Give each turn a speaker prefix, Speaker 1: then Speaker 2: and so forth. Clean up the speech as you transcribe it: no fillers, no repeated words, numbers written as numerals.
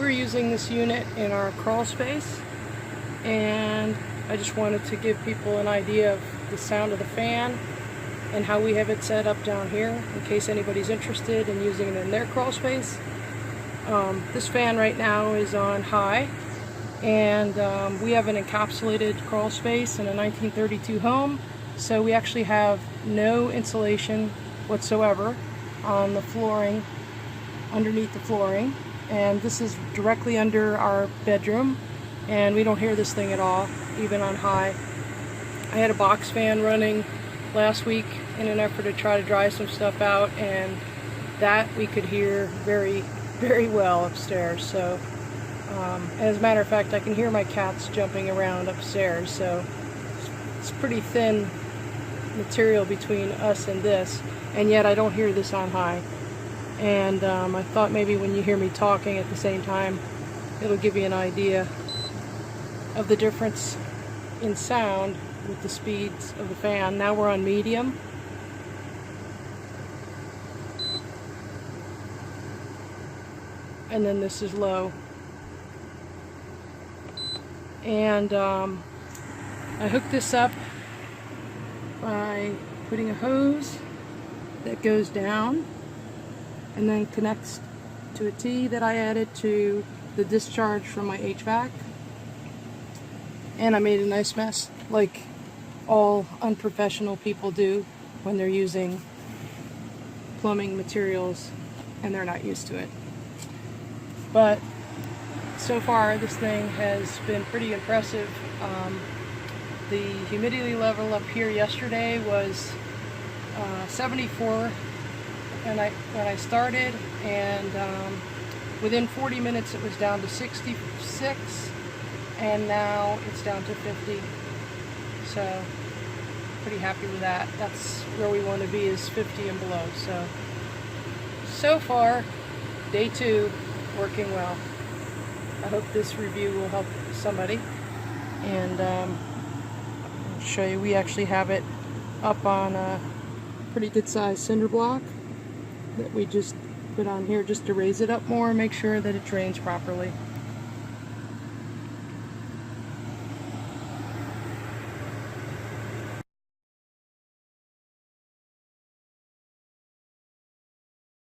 Speaker 1: we're using this unit in our crawl space, and I just wanted to give people an idea of the sound of the fan and how we have it set up down here in case anybody's interested in using it in their crawl space. This fan right now is on high, and we have an encapsulated crawl space in a 1932 home, so we actually have no insulation whatsoever on the flooring, underneath the flooring, and this is directly under our bedroom, and we don't hear this thing at all, even on high. I had a box fan running last week in an effort to try to dry some stuff out, and that we could hear very, very well upstairs. So as a matter of fact, I can hear my cats jumping around upstairs, so it's pretty thin material between us and this, and yet I don't hear this on high. And I thought maybe when you hear me talking at the same time, it'll give you an idea of the difference in sound with the speeds of the fan. Now we're on medium. And then this is low. And I hooked this up by putting a hose that goes down and then connects to a T that I added to the discharge from my HVAC. And I made a nice mess, like all unprofessional people do when they're using plumbing materials and they're not used to it. But so far this thing has been pretty impressive. The humidity level up here yesterday was 74 when I started, and within 40 minutes it was down to 66, and now it's down to 50. So pretty happy with that. That's where we want to be, is 50 and below. So far, day 2, working well. I hope this review will help somebody. And I'll show you, we actually have it up on a pretty good sized cinder block that we just put on here just to raise it up more and make sure that it drains properly.